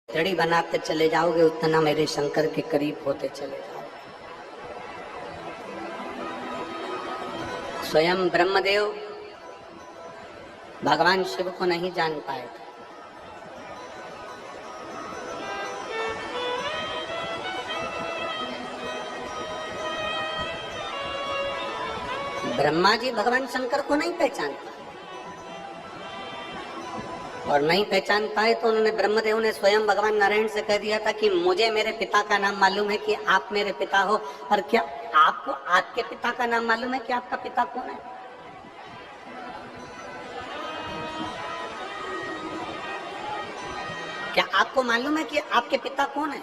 दड़ी बनाते चले जाओगे उतना मेरे शंकर के करीब होते चले जाओगे। स्वयं ब्रह्मदेव भगवान शिव को नहीं जान पाए थे। ब्रह्मा जी भगवान शंकर को नहीं पहचान पाए और नहीं पहचान पाए तो उन्होंने ब्रह्मदेव ने स्वयं भगवान नारायण से कह दिया था कि मुझे मेरे पिता का नाम मालूम है कि आप मेरे पिता हो, और क्या आपको आपके पिता का नाम मालूम है कि आपका पिता कौन है? क्या आपको मालूम है कि आपके पिता कौन है?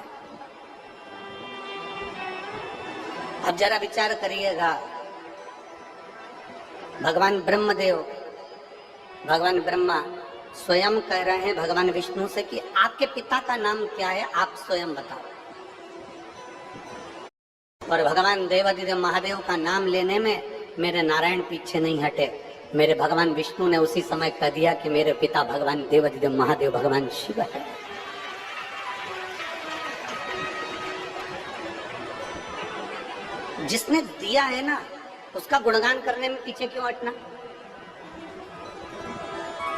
अब जरा विचार करिएगा, भगवान ब्रह्मदेव भगवान ब्रह्मा स्वयं कह रहे हैं भगवान विष्णु से कि आपके पिता का नाम क्या है, आप स्वयं बताओ। और भगवान देवादिदेव महादेव का नाम लेने में मेरे नारायण पीछे नहीं हटे। मेरे भगवान विष्णु ने उसी समय कह दिया कि मेरे पिता भगवान देवादिदेव महादेव भगवान शिव है। जिसने दिया है ना, उसका गुणगान करने में पीछे क्यों हटना?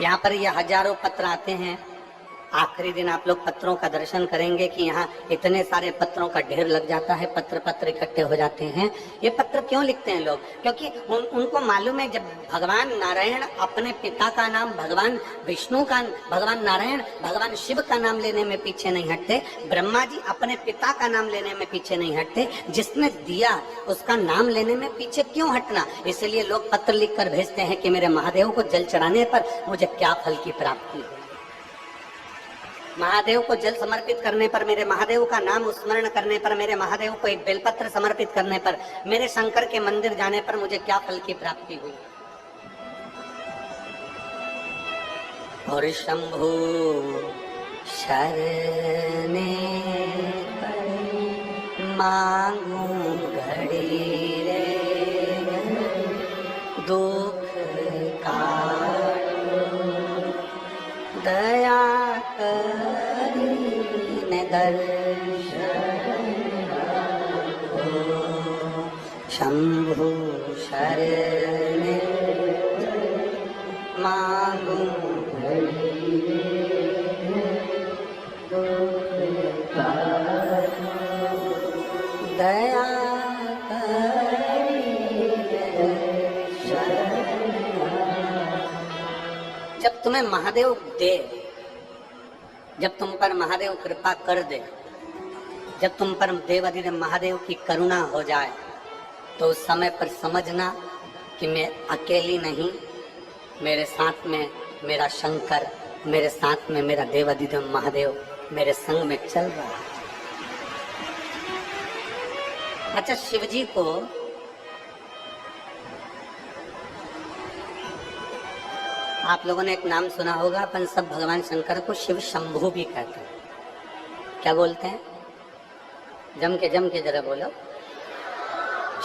यहाँ पर ये हजारों पत्र आते हैं। आखिरी दिन आप लोग पत्रों का दर्शन करेंगे कि यहाँ इतने सारे पत्रों का ढेर लग जाता है, पत्र इकट्ठे हो जाते हैं। ये पत्र क्यों लिखते हैं लोग? क्योंकि उनको मालूम है जब भगवान नारायण अपने पिता का नाम भगवान विष्णु का, भगवान नारायण भगवान शिव का नाम लेने में पीछे नहीं हटते, ब्रह्मा जी अपने पिता का नाम लेने में पीछे नहीं हटते, जिसने दिया उसका नाम लेने में पीछे क्यों हटना? इसलिए लोग पत्र लिख कर भेजते हैं कि मेरे महादेव को जल चढ़ाने पर मुझे क्या फल की प्राप्ति हो, महादेव को जल समर्पित करने पर, मेरे महादेव का नाम स्मरण करने पर, मेरे महादेव को एक बेलपत्र समर्पित करने पर, मेरे शंकर के मंदिर जाने पर मुझे क्या फल की प्राप्ति हुई। और शंभु शरणे मांगू घड़ी रे दुख काटो दया करीने दर्शन शंभु शरणे मांगू दया जब तुम्हें महादेव दे, जब तुम पर महादेव कृपा कर दे, जब तुम पर देवादिदेव महादेव की करुणा हो जाए, तो उस समय पर समझना कि मैं अकेली नहीं, मेरे साथ में मेरा शंकर, मेरे साथ में मेरा देवादिदेव महादेव मेरे संग में चल रहा है। अच्छा, शिवजी को आप लोगों ने एक नाम सुना होगा, अपन सब भगवान शंकर को शिव शंभु भी कहते हैं। क्या बोलते हैं? जम के जरा बोलो,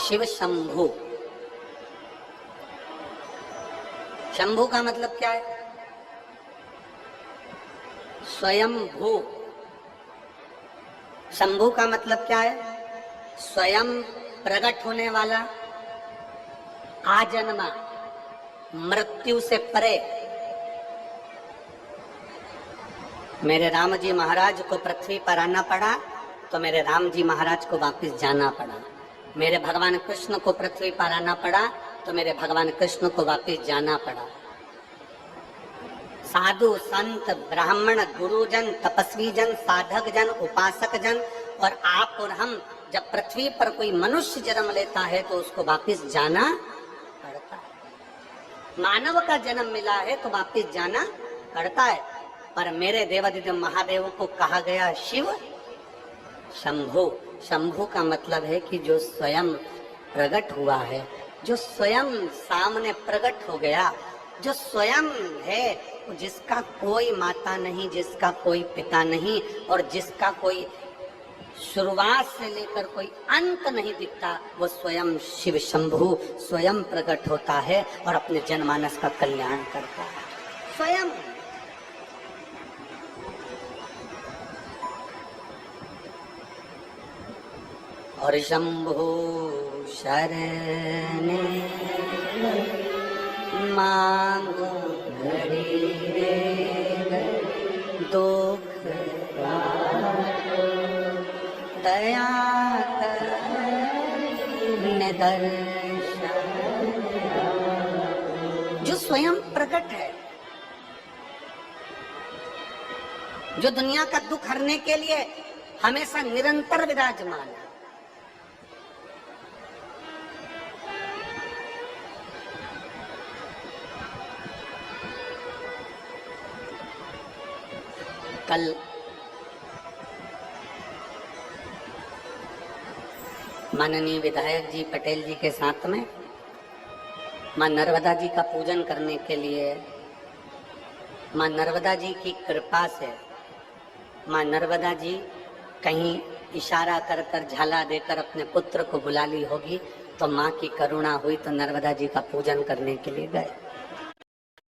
शिव शंभु। शंभु का मतलब क्या है? स्वयं भू। शंभु का मतलब क्या है? स्वयं प्रकट होने वाला, आजन्मा, मृत्यु से परे। मेरे राम जी महाराज को पृथ्वी पर आना पड़ा तो मेरे राम जी महाराज को वापस जाना पड़ा। मेरे भगवान कृष्ण को पृथ्वी पर आना पड़ा तो मेरे भगवान कृष्ण को वापस जाना पड़ा। साधु संत ब्राह्मण गुरुजन तपस्वी जन साधक जन उपासक जन और आप और हम, जब पृथ्वी पर कोई मनुष्य जन्म लेता है तो उसको वापस जाना पड़ता है। मानव का जन्म मिला है तो वापस जाना पड़ता है। पर मेरे देवादिदेव महादेव को कहा गया शिव शंभु। शंभु का मतलब है कि जो स्वयं प्रकट हुआ है, जो स्वयं सामने प्रकट हो गया, जो स्वयं है, जिसका कोई माता नहीं, जिसका कोई पिता नहीं और जिसका कोई शुरुआत से लेकर कोई अंत नहीं दिखता, वो स्वयं शिव शंभु स्वयं प्रकट होता है और अपने जनमानस का कल्याण करता है स्वयं। और शंभो शरण मांगो घड़ी रे दुख दया करने दर्शन, जो स्वयं प्रकट है, जो दुनिया का दुख हरने के लिए हमेशा निरंतर विराजमान है। कल माननीय विधायक जी पटेल जी के साथ में मां नर्मदा जी का पूजन करने के लिए मां नर्मदा जी की कृपा से मां नर्मदा जी कहीं इशारा कर कर झाला देकर अपने पुत्र को बुला ली होगी, तो मां की करुणा हुई तो नर्मदा जी का पूजन करने के लिए गए।